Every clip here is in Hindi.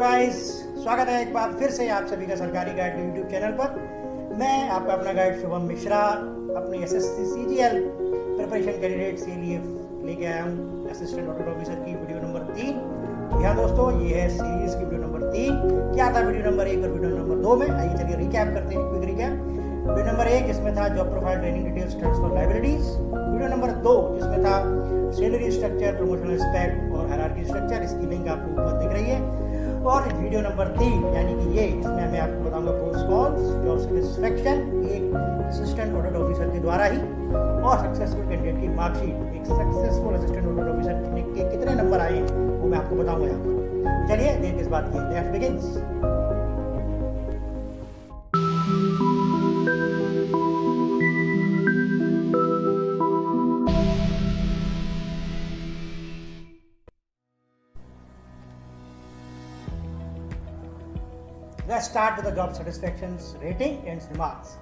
गाइस, स्वागत है एक बार फिर से आप सभी का सरकारी गाइड यूट्यूब चैनल पर। मैं आपका अपना गाइड शुभम मिश्रा अपने एसएससी सीजीएल प्रिपरेशन कैंडिडेट्स के लिए लेके आया हूँ असिस्टेंट ऑडिट ऑफिसर की वीडियो नंबर 3। यहाँ दोस्तों ये है सीरीज की वीडियो नंबर 3। क्या था वीडियो नंबर 1 और वीडियो नंबर 2 में? आइए चलिए रिकैप करते हैं, क्विक रिकैप। वीडियो नंबर 1 इसमें था job profile training details transfer liabilities. Video number 2 जिसमें था सैलरी स्ट्रक्चर, प्रमोशनल स्पेक्ट और हायरार्की स्ट्रक्चर। इसकी लिंक आपको ऊपर दिख रही है। और वीडियो नंबर 3 यानी कि ये, इसमें मैं आपको बताऊंगा प्रोस कॉन्स, जॉब सेटिस्फैक्शन एक असिस्टेंट ऑडिट ऑफिसर के द्वारा ही, और सक्सेसफुल कैंडिडेट की मार्कशीट। एक सक्सेसफुल असिस्टेंट ऑडिट ऑफिसर के कितने नंबर आए वो मैं आपको बताऊंगा यहाँ पर। चलिए देर किस बात की, let's begin. Let's start with the job satisfaction rating and remarks।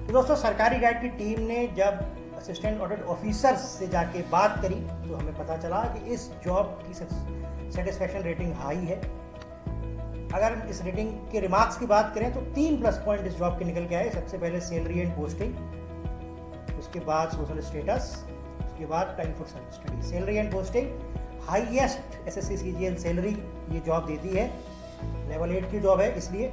तो दोस्तों सरकारी गाइड की टीम ने जब असिस्टेंट ऑडिट ऑफिसर से जाके बात करी तो हमें पता चला कि इस जॉब की सेटिस्फैक्शन रेटिंग हाई है। अगर इस रेटिंग के रिमार्क्स की बात करें तो 3 प्लस पॉइंट इस जॉब के निकल के आए। सबसे पहले सैलरी एंड पोस्टिंग, उसके बाद सोशल स्टेटस, उसके बाद time for self study. Salary and posting, highest SSC CGL salary ये जॉब देती है, लेवल 8 की जॉब है इसलिए।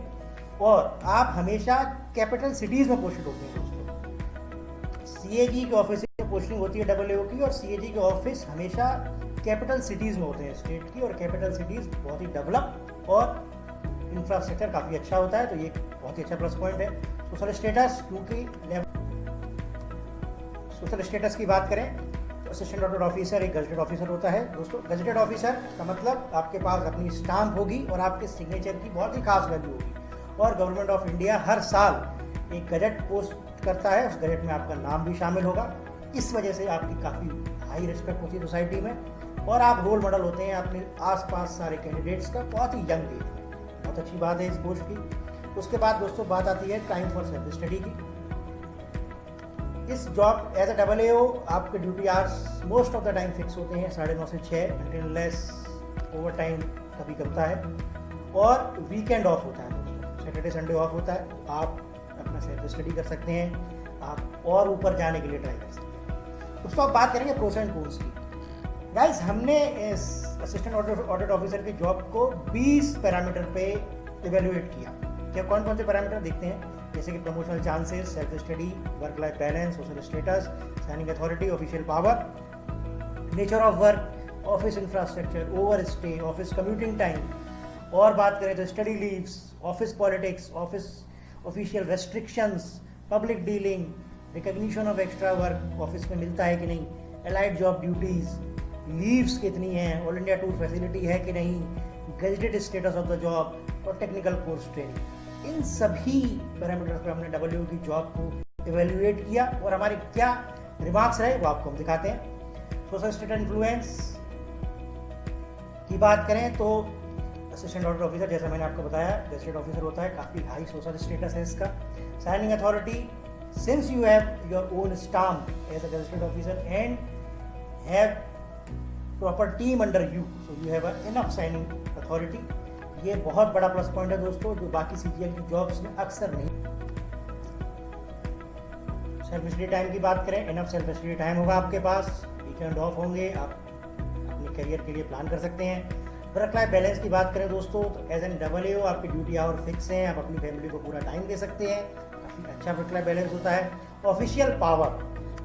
और आप हमेशा कैपिटल सिटीज में पोस्टेड होते हैं दोस्तों। सीएजी के ऑफिस में पोस्टिंग होती है AAO की, और सीएजी के ऑफिस हमेशा कैपिटल सिटीज में होते हैं स्टेट की, और कैपिटल सिटीज बहुत ही डेवलप और इंफ्रास्ट्रक्चर काफ़ी अच्छा होता है, तो ये बहुत ही अच्छा प्लस पॉइंट है। सोशल स्टेटस, क्योंकि सोशल स्टेटस की बात करें तो असिस्टेंट ऑडिट ऑफिसर एक गजटेड ऑफिसर होता है दोस्तों। गजटेड ऑफिसर का मतलब आपके पास अपनी स्टाम्प होगी और आपके सिग्नेचर की बहुत ही खास वैल्यू होगी। और गवर्नमेंट ऑफ इंडिया हर साल एक गजट पोस्ट करता है, उस गजट में आपका नाम भी शामिल होगा। इस वजह से आपकी काफ़ी हाई रिस्पेक्ट होती है सोसाइटी में, और आप रोल मॉडल होते हैं अपने आसपास सारे कैंडिडेट्स का बहुत ही यंग एज में। बहुत अच्छी बात है इस पोस्ट की। उसके बाद दोस्तों बात आती है टाइम फॉर सेल्फ स्टडी की। इस जॉब एज ए AAO आपके duty hours most of the time fix होते हैं 9:30 से 6, अनलेस ओवर टाइम कभी करता है, और वीकेंड ऑफ होता है दोस्तों, सैटरडे संडे ऑफ होता है। आप अपना सेल्फ स्टडी कर सकते हैं, आप और ऊपर जाने के लिए ट्राई कर सकते हैं। दोस्तों अब बात करेंगे प्रोस एंड कॉन्स की। गाइस, हमने इस असिस्टेंट ऑडिट ऑफिसर की जॉब को 20 पैरामीटर पे इवेल्युएट किया। क्या कौन कौन से पैरामीटर देखते हैं, जैसे कि promotional chances, self study, work life balance, social status, signing authority, official power, nature of work, office infrastructure, over stay, office commuting time. और बात करें तो study leaves, office politics, office official restrictions, public dealing, recognition of extra work office में मिलता है कि नहीं, एलाइड जॉब ड्यूटीज, लीव्स कितनी हैं, ऑल इंडिया टूर फैसिलिटी है कि नहीं, gazetted status of the job, और टेक्निकल कोर्स ट्रेनिंग। इन सभी पैरामीटर्स पर हमने AAO की जॉब को इवेल्युएट किया, और हमारे क्या रिमार्क्स रहे वो आपको हम दिखाते हैं। सोशल स्टेटस इन्फ्लुएंस की बात करें तो असिस्टेंट ऑडिट ऑफिसर, जैसा मैंने आपको बताया, गजेटेड ऑफिसर होता है, काफ़ी हाई सोशल स्टेटस है इसका। Signing authority, since you have your own stamp as a gazetted officer and have proper team under you, so you have enough signing authority. ये बहुत बड़ा प्लस पॉइंट है दोस्तों, जो बाकी सीजीएल की जॉब्स में अक्सर नहीं। सेल्फ स्टडी टाइम की बात करें, इनफ सेल्फ स्टडी टाइम होगा आपके पास, वीकेंड ऑफ होंगे, आप अपने करियर के लिए प्लान कर सकते हैं। वर्क लाइफ बैलेंस की बात करें दोस्तों तो एज एन AAO आपकी ड्यूटी आवर फिक्स हैं, आप अपनी फैमिली को पूरा टाइम दे सकते हैं, काफ़ी अच्छा वर्क लाइफ बैलेंस होता है। Official power,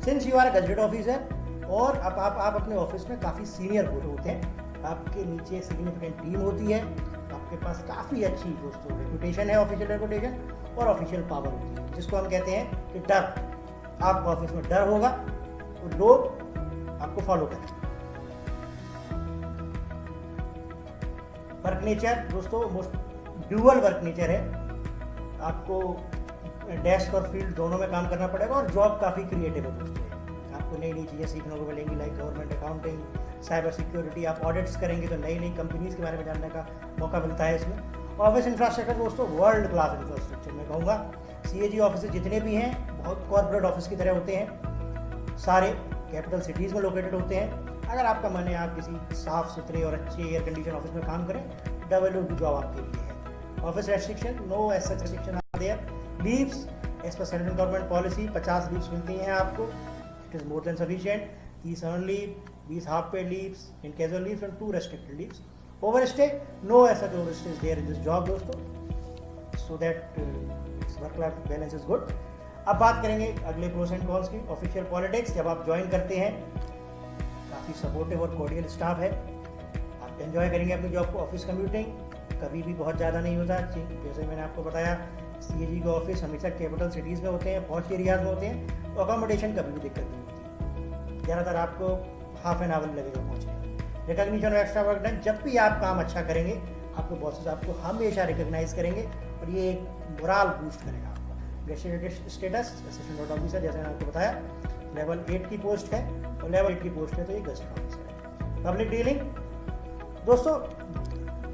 since you are gazetted officer और आप अपने ऑफिस में काफ़ी सीनियर होते हैं, आपके नीचे सिग्निफिकेंट टीम होती है, आपके पास काफ़ी अच्छी दोस्तों रेपुटेशन है, ऑफिशियल रेपुटेशन और ऑफिशियल पावर होती है, जिसको हम कहते हैं कि डर। आपको ऑफिस में डर होगा तो लोग आपको फॉलो करें। वर्क नेचर दोस्तों मोस्ट ड्यूअल वर्क नेचर है, आपको डेस्क और फील्ड दोनों में काम करना पड़ेगा, और जॉब काफ़ी क्रिएटिव है दोस्तों। आपको नई नई चीज़ें सीखने को मिलेंगी, like government accounting, cyber security. आप ऑडिट्स करेंगे तो नई नई कंपनीज के बारे में जानने का मौका मिलता है इसमें। ऑफिस इंफ्रास्ट्रक्चर दोस्तों वर्ल्ड क्लास इंफ्रास्ट्रक्चर मैं कहूँगा। सीएजी ऑफिस जितने भी हैं बहुत कॉर्पोरेट ऑफिस की तरह होते हैं, सारे कैपिटल सिटीज़ में लोकेटेड होते हैं। अगर आपका मन है आप किसी साफ सुथरे और अच्छे एयर कंडीशन ऑफिस में काम करें डब्ल्यू की जॉब आपके लिए है। Office restriction, no as such restriction are there. Leaves as per central government policy 50 leaves मिलती हैं आपको, it is more than sufficient. 30 earn leave, 20 half paid leaves in casual leaves and 2 restricted leaves. Over stay, no as such over stay is there in this job दोस्तों, so that work life balance is good. अब बात करेंगे अगले प्रोस एंड कॉन्स की। ऑफिशियल पॉलिटिक्स, जब आप ज्वाइन करते हैं काफ़ी सपोर्टिव और कोर्डियल स्टाफ है, आप एंजॉय करेंगे अपनी जॉब को। ऑफिस कम्यूटिंग कभी भी बहुत ज़्यादा नहीं होता, जैसे मैंने आपको बताया CAG का ऑफिस हमेशा कैपिटल सिटीज़ में होते हैं, पॉश एरियाज में होते हैं, तो अकोमोडेशन कभी भी दिक्कत नहीं होती। ज़्यादातर आपको हाफ एन आवर लगेगा पहुँचने में। रिकॉग्निशन और एक्स्ट्रा वर्क डन, जब भी आप काम अच्छा करेंगे आपके बॉसेस आपको हमेशा रिकॉग्नाइज करेंगे और ये एक मोरल बूस्ट करेगा आपका। गेस्ट स्टेटस असिस्टेंट ऑफिसर, जैसे मैंने आपको बताया लेवल 8 की पोस्ट है, और लेवल 8 की पोस्ट है तो ये गेस्ट ऑफिसर है। पब्लिक डीलिंग दोस्तों,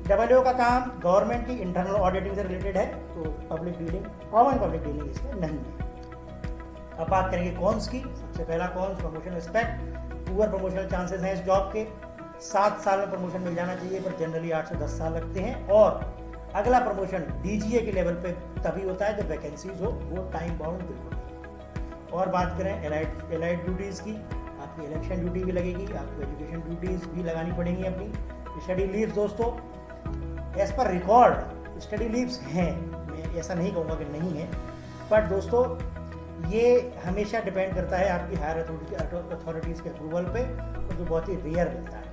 डब्ल्यू का काम गवर्नमेंट की इंटरनल ऑडिटिंग से रिलेटेड है, तो public dealing, common public dealing इसमें नहीं है। अब बात करेंगे कॉन्स की। सबसे पहला cons, promotion respect, poor promotional chances हैं इस जॉब के। 7 साल में प्रमोशन मिल जाना चाहिए, पर जनरली 8 से 10 साल लगते हैं। और अगला प्रमोशन DGA के लेवल पे तभी होता है जब वैकेंसीज हो, वो टाइम बाउंड बिल्कुल नहीं। और बात करें एलाइड ड्यूटीज़ की, आपकी इलेक्शन ड्यूटी भी लगेगी, आपको एजुकेशन ड्यूटीज़ भी लगानी पड़ेंगी अपनी। स्टडी लीव्स दोस्तों, as per record study leaves हैं, मैं ऐसा नहीं कहूँगा कि नहीं है, बट दोस्तों ये हमेशा डिपेंड करता है आपकी हायर अथॉरिटीज़ के अप्रूवल पे, और जो बहुत ही रेयर मिलता है।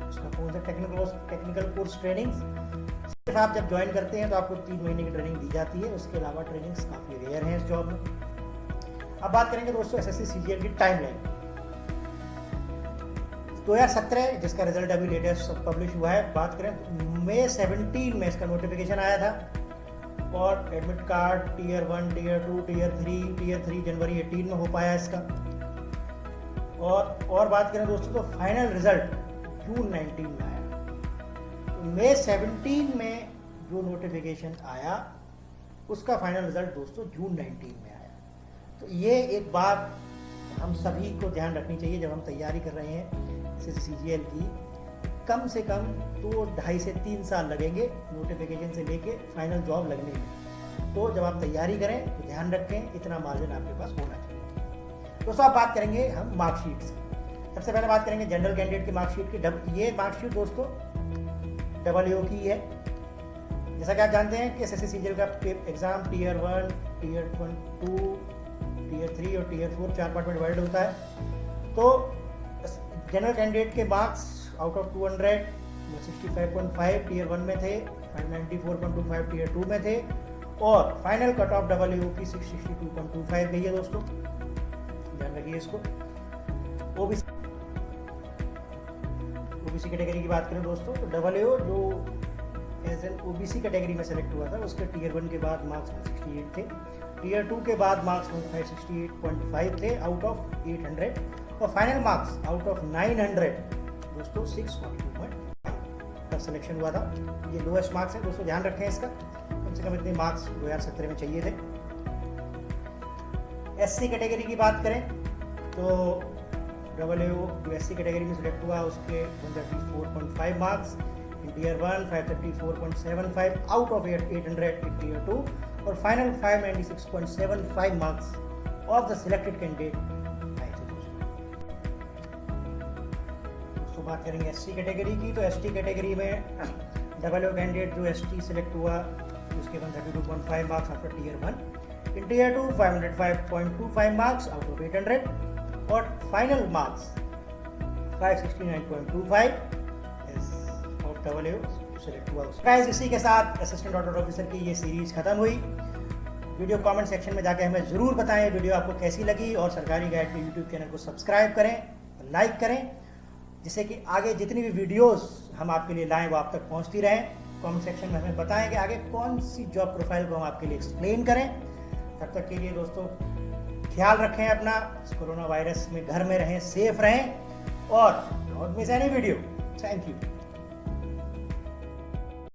उसका कौन सा टेक्निकल कोर्स ट्रेनिंग, सिर्फ आप जब ज्वाइन करते हैं तो आपको 3 महीने की ट्रेनिंग दी जाती है, उसके अलावा ट्रेनिंग्स काफ़ी रेयर हैं इस जॉब में। अब बात करेंगे दोस्तों SSC CGL की टाइमलाइन। 2017 जिसका रिजल्ट अभी लेटेस्ट पब्लिश हुआ है, बात करें मई 17 में इसका नोटिफिकेशन आया था, और admit card tier 1, tier 2, tier 3 जनवरी 18 में हो पाया इसका। और बात करें दोस्तों तो फाइनल रिजल्ट जून 19 में आया। तो मई 17 में जो नोटिफिकेशन आया उसका फाइनल रिजल्ट दोस्तों जून 19 में आया। तो ये एक बात हम सभी को ध्यान रखनी चाहिए जब हम तैयारी कर रहे हैं SSC CGL की, कम से कम तो 2.5 से 3 साल लगेंगे नोटिफिकेशन से लेके फाइनल जॉब लगने में। तो जब आप तैयारी करें तो ध्यान रखें इतना मार्जिन आपके पास होना चाहिए। दोस्तों अब बात करेंगे हम मार्कशीट से। सबसे पहले बात करेंगे जनरल कैंडिडेट की मार्कशीट की। ये मार्कशीट दोस्तों डब्ल्यू की है। जैसा कि आप जानते हैं कि SSC CGL का एग्जाम टीयर 1, टीयर 2, टीयर 3 और टीयर 4 4 पार्ट में डिवाइड होता है। तो जनरल कैंडिडेट के मार्क्स आउट ऑफ 200 65.5 टीयर 1 में थे, 594.25 टीयर 2 में थे, और फाइनल कट ऑफ डब्ल्यू की 662.25 गई है दोस्तों, ध्यान रखिए इसको। ओबीसी कैटेगरी की बात करें दोस्तों तो डब्ल्यू जो एज एन OBC कैटेगरी में सेलेक्ट हुआ था उसके टीयर 1 के बाद मार्क्स 168 थे, टीयर 2 के बाद मार्क्स 568.5 थे आउट ऑफ 800, और फाइनल मार्क्स आउट ऑफ 900 दोस्तों 642.5 का सिलेक्शन हुआ था। ये लोएस्ट मार्क्स है दोस्तों, ध्यान रखें इसका, कम से कम इतने मार्क्स 2017 में चाहिए थे। SC कैटेगरी की बात करें तो डब्ल्यू जो SC कैटेगरी में सिलेक्ट हुआ उसके 134.5 marks, in tier 1 534.75 out of 800 in tier 2, और final 596.75 marks of the selected candidate. तो बात करेंगे SC कैटेगरी की, तो ST कैटेगरी में डब्ल्यू कैंडिडेट जो ST सिलेक्ट हुआ उसके 132.5 marks after tier 1, in tier 2 505.25 marks out of 800, और final marks 569.25 of W select हुआ उसका। इसी के साथ असिस्टेंट ऑडिट ऑफिसर की ये सीरीज खत्म हुई। वीडियो कमेंट सेक्शन में जाकर हमें ज़रूर बताएं वीडियो आपको कैसी लगी, और सरकारी गाइड के यूट्यूब चैनल को सब्सक्राइब करें, लाइक करें, जिससे कि आगे जितनी भी वीडियोस हम आपके लिए लाएं वो आप तक पहुंचती रहें। कमेंट सेक्शन में हमें बताएं कि आगे कौन सी जॉब प्रोफाइल को हम आपके लिए एक्सप्लेन करें। तब तक के लिए दोस्तों ख्याल रखें अपना, कोरोना वायरस में घर में रहें, सेफ रहें, और don't miss any video. Thank you.